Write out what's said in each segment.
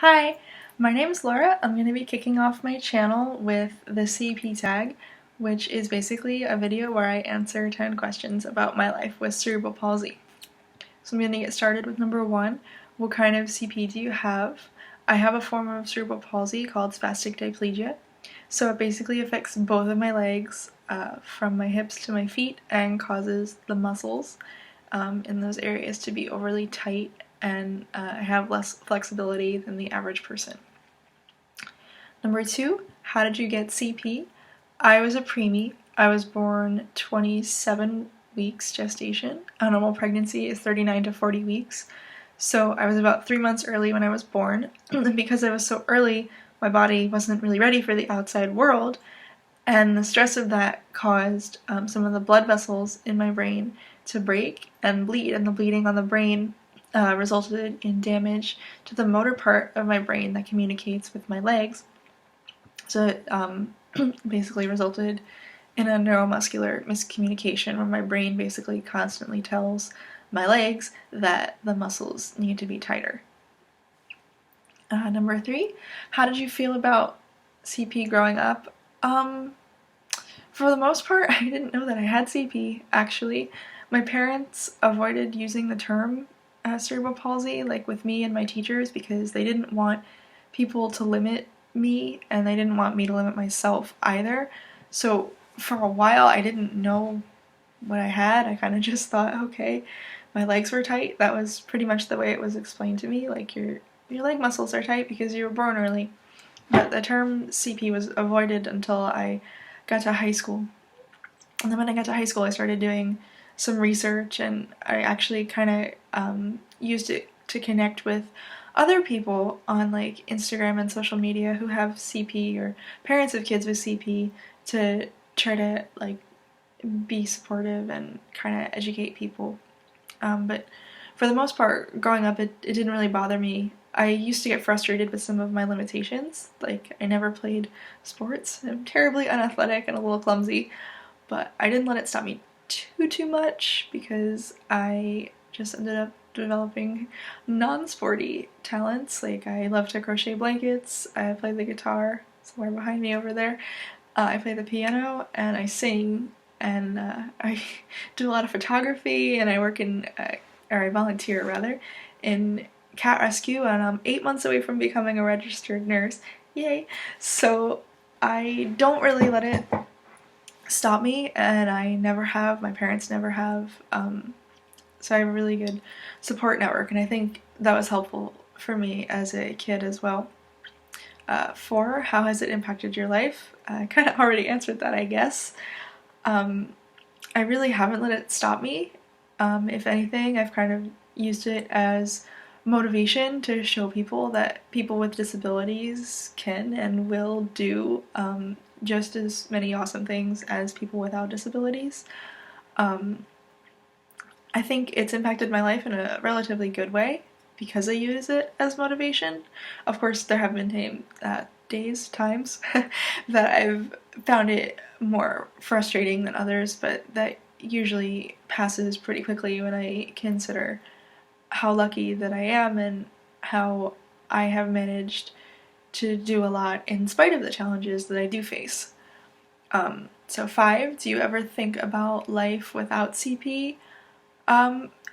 Hi, my name is Laura. I'm going to be kicking off my channel with the CP tag, which is basically a video where I answer 10 questions about my life with cerebral palsy. So I'm going to get started with number 1. What kind of CP do you have? I have a form of cerebral palsy called spastic diplegia. So it basically affects both of my legs from my hips to my feet and causes the muscles in those areas to be overly tight and have less flexibility than the average person. Number 2, how did you get CP? I was a preemie. I was born 27 weeks gestation. A normal pregnancy is 39 to 40 weeks. So I was about 3 months early when I was born. And because I was so early, my body wasn't really ready for the outside world. And the stress of that caused some of the blood vessels in my brain to break and bleed. And the bleeding on the brain resulted in damage to the motor part of my brain that communicates with my legs. So it basically resulted in a neuromuscular miscommunication where my brain basically constantly tells my legs that the muscles need to be tighter. Number 3, how did you feel about CP growing up? For the most part, I didn't know that I had CP, actually. My parents avoided using the term cerebral palsy, like with me and my teachers, because they didn't want people to limit me, and they didn't want me to limit myself either. So for a while, I didn't know what I had. I kind of just thought, okay, my legs were tight. That was pretty much the way it was explained to me, like your leg muscles are tight because you were born early. But the term CP was avoided until I got to high school. And then when I got to high school, I started doing some research, and I actually kind of used it to connect with other people on like Instagram and social media who have CP or parents of kids with CP to try to like be supportive and kind of educate people. But for the most part, growing up, it didn't really bother me. I used to get frustrated with some of my limitations. Like, I never played sports. I'm terribly unathletic and a little clumsy, but I didn't let it stop me too much because I just ended up developing non-sporty talents. Like, I love to crochet blankets, I play the guitar, somewhere behind me over there, I play the piano, and I sing, and I do a lot of photography, and I work or I volunteer rather, in cat rescue, and I'm 8 months away from becoming a registered nurse. Yay! So I don't really let it stop me, and I never have, my parents never have, so I have a really good support network, and I think that was helpful for me as a kid as well. 4, how has it impacted your life? I kind of already answered that, I guess. I really haven't let it stop me. If anything, I've kind of used it as motivation to show people that people with disabilities can and will do just as many awesome things as people without disabilities. I think it's impacted my life in a relatively good way because I use it as motivation. Of course, there have been times that I've found it more frustrating than others, but that usually passes pretty quickly when I consider how lucky that I am and how I have managed to do a lot in spite of the challenges that I do face. So 5, do you ever think about life without CP?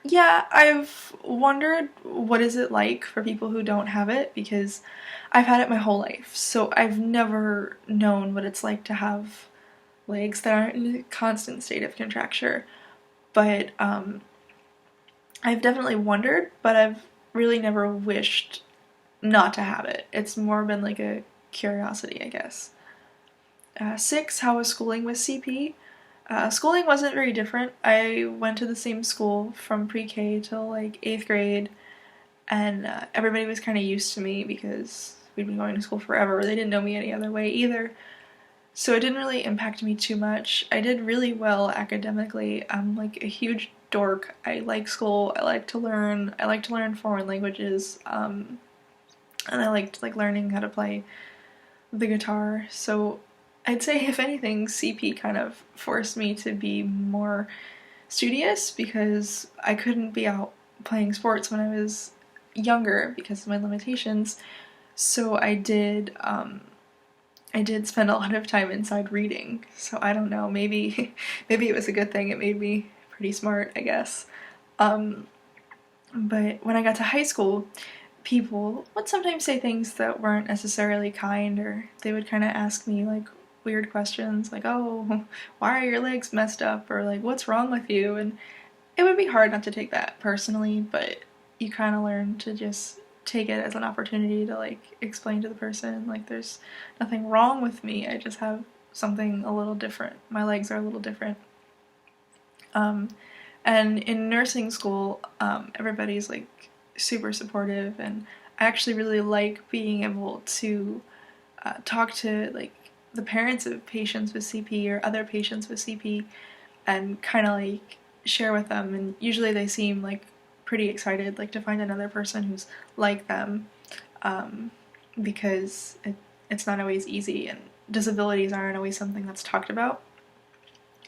Yeah, I've wondered what is it like for people who don't have it, because I've had it my whole life, so I've never known what it's like to have legs that aren't in a constant state of contracture. But I've definitely wondered, but I've really never wished not to have it. It's more been like a curiosity, I guess. 6, how was schooling with CP? Schooling wasn't very different. I went to the same school from pre-K till like 8th grade, and everybody was kind of used to me because we'd been going to school forever. They didn't know me any other way either. So it didn't really impact me too much. I did really well academically. I'm like a huge dork. I like school. I like to learn. I like to learn foreign languages. And I liked like learning how to play the guitar. So I'd say, if anything, CP kind of forced me to be more studious because I couldn't be out playing sports when I was younger because of my limitations. So I did spend a lot of time inside reading. So I don't know, maybe maybe it was a good thing. It made me pretty smart, I guess. Um, but when I got to high school, people would sometimes say things that weren't necessarily kind, or they would kind of ask me like weird questions like, oh, why are your legs messed up, or like, what's wrong with you? And it would be hard not to take that personally, but you kind of learn to just take it as an opportunity to like explain to the person like there's nothing wrong with me, I just have something a little different, my legs are a little different. um, and in nursing school, everybody's like super supportive, and I actually really like being able to talk to like the parents of patients with CP or other patients with CP and kind of like share with them. And usually they seem like pretty excited like to find another person who's like them, um, because it's not always easy, and disabilities aren't always something that's talked about.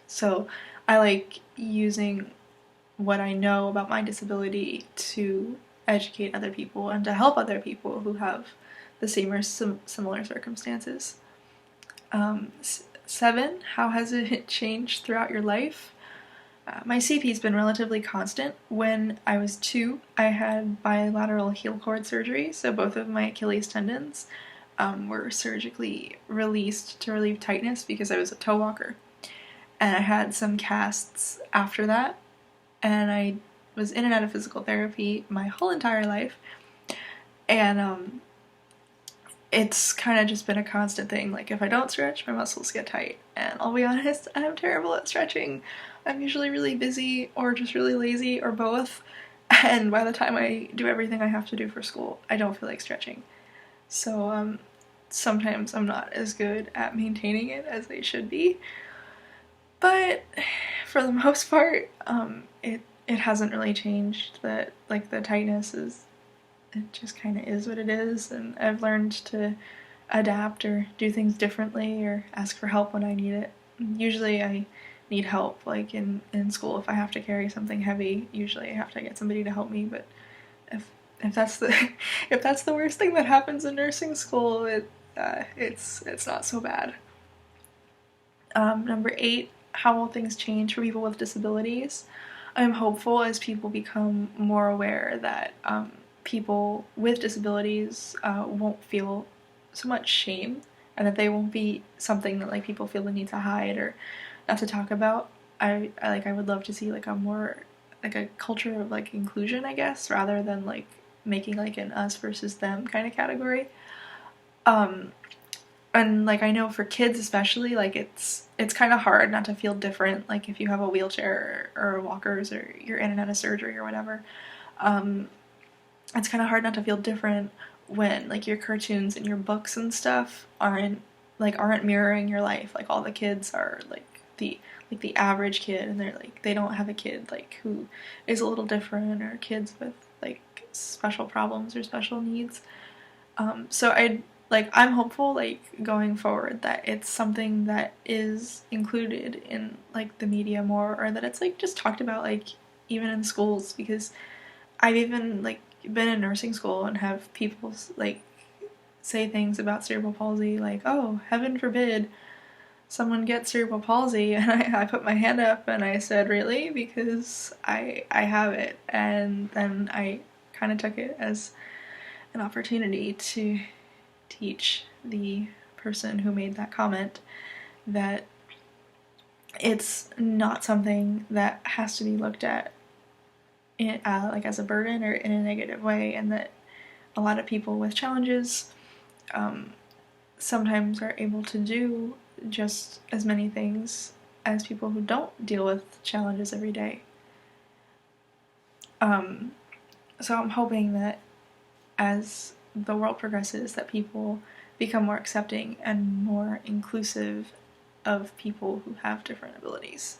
So I like using what I know about my disability to educate other people and to help other people who have the same or similar circumstances. 7, how has it changed throughout your life? My CP's been relatively constant. When I was 2, I had bilateral heel cord surgery, so both of my Achilles tendons were surgically released to relieve tightness because I was a toe walker. And I had some casts after that, and I was in and out of physical therapy my whole entire life. And it's kind of just been a constant thing. Like, if I don't stretch, my muscles get tight. And I'll be honest, I'm terrible at stretching. I'm usually really busy or just really lazy or both. And by the time I do everything I have to do for school, I don't feel like stretching. So sometimes I'm not as good at maintaining it as I should be. But for the most part, it hasn't really changed. That like the tightness is, it just kind of is what it is, and I've learned to adapt or do things differently or ask for help when I need it. Usually I need help, like in school if I have to carry something heavy, usually I have to get somebody to help me, but if that's the if that's the worst thing that happens in nursing school, it's not so bad. Number 8, how will things change for people with disabilities? I'm hopeful as people become more aware that people with disabilities won't feel so much shame, and that they won't be something that like people feel the need to hide or not to talk about. I would love to see like a more like a culture of like inclusion, I guess, rather than like making like an us versus them kind of category. Um, and like I know for kids especially, like it's kind of hard not to feel different, like if you have a wheelchair or walkers or you're in and out of surgery or whatever. um it's kind of hard not to feel different when like your cartoons and your books and stuff aren't mirroring your life. Like all the kids are the average kid, and they don't have a kid like who is a little different, or kids with like special problems or special needs. So I'm hopeful like going forward that it's something that is included in like the media more, or that it's like just talked about like even in schools, because I've even like been in nursing school and have people like say things about cerebral palsy like, oh, heaven forbid someone gets cerebral palsy, and I put my hand up and I said, really? Because I have it. And then I kind of took it as an opportunity to teach the person who made that comment that it's not something that has to be looked at like as a burden or in a negative way, and that a lot of people with challenges um, sometimes are able to do just as many things as people who don't deal with challenges every day. So I'm hoping that as the world progresses, that people become more accepting and more inclusive of people who have different abilities.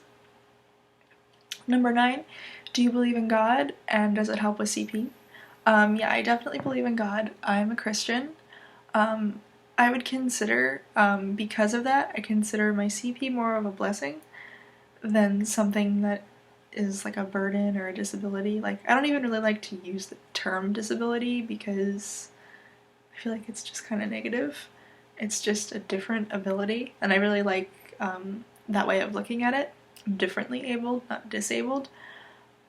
Number 9, do you believe in God, and does it help with CP? Yeah, I definitely believe in God. I'm a Christian. I would consider, because of that, I consider my CP more of a blessing than something that is like a burden or a disability. Like, I don't even really like to use the term disability because I feel like it's just kind of negative. It's just a different ability, and I really like that way of looking at it. I'm differently abled, not disabled.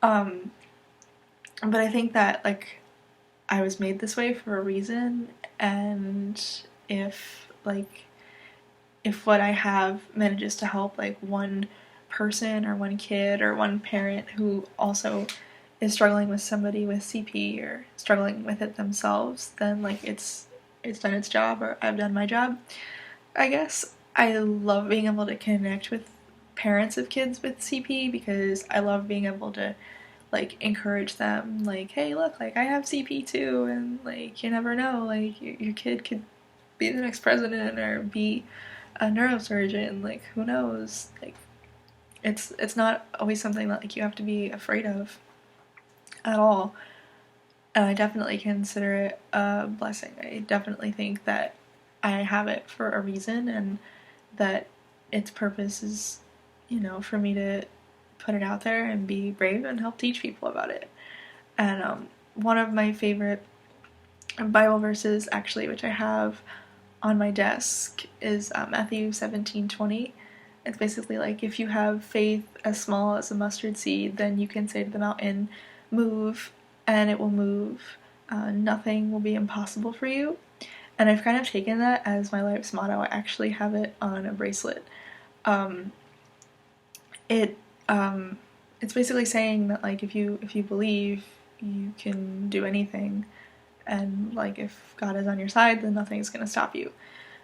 But I think that, like, I was made this way for a reason, and if, like, if what I have manages to help, like, one person or one kid or one parent who also is struggling with somebody with CP or struggling with it themselves, then, like, it's done its job, or I've done my job, I guess. I love being able to connect with parents of kids with CP because I love being able to, like, encourage them, like, hey, look, like, I have CP too, and, like, you never know, like, your kid could be the next president or be a neurosurgeon, like, who knows, like, it's not always something that, like, you have to be afraid of at all. And I definitely consider it a blessing. I definitely think that I have it for a reason, and that its purpose is, you know, for me to put it out there and be brave and help teach people about it. And one of my favorite Bible verses, actually, which I have on my desk, is Matthew 17:20. It's basically like, if you have faith as small as a mustard seed, then you can say to the mountain, move, and it will move. Nothing will be impossible for you. And I've kind of taken that as my life's motto. I actually have it on a bracelet. It's basically saying that, like, if you believe, you can do anything, and, like, if God is on your side, then nothing's gonna stop you.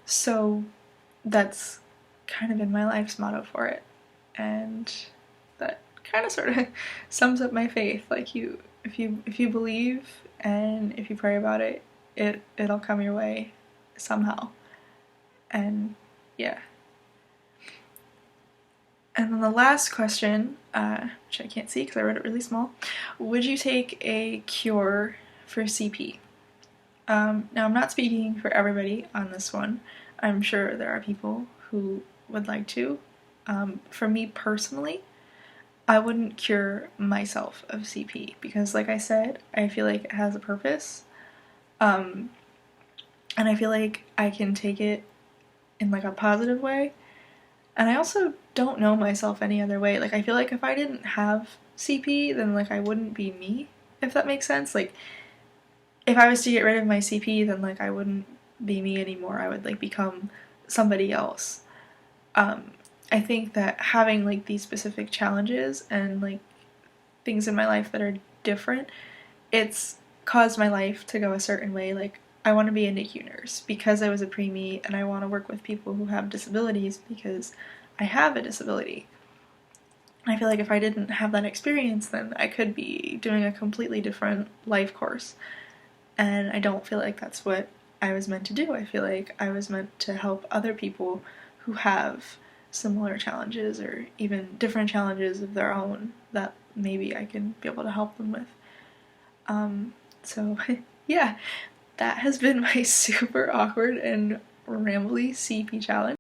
So that's kind of been my life's motto for it, and that kind of sort of sums up my faith. Like, if you believe and if you pray about it, it'll come your way somehow. And yeah. And then the last question, which I can't see because I wrote it really small: would you take a cure for CP? Now, I'm not speaking for everybody on this one. I'm sure there are people who would like to. For me personally, I wouldn't cure myself of CP because, like I said, I feel like it has a purpose. And I feel like I can take it in, like, a positive way. And I also don't know myself any other way. Like, I feel like if I didn't have CP, then, like, I wouldn't be me, if that makes sense. Like, if I was to get rid of my CP, then, like, I wouldn't be me anymore. I would, like, become somebody else. I think that having, like, these specific challenges and, like, things in my life that are different, it's caused my life to go a certain way. Like, I want to be a NICU nurse because I was a preemie, and I want to work with people who have disabilities because I have a disability. I feel like if I didn't have that experience, then I could be doing a completely different life course. And I don't feel like that's what I was meant to do. I feel like I was meant to help other people who have similar challenges or even different challenges of their own that maybe I can be able to help them with. So yeah, that has been my super awkward and rambly CP challenge.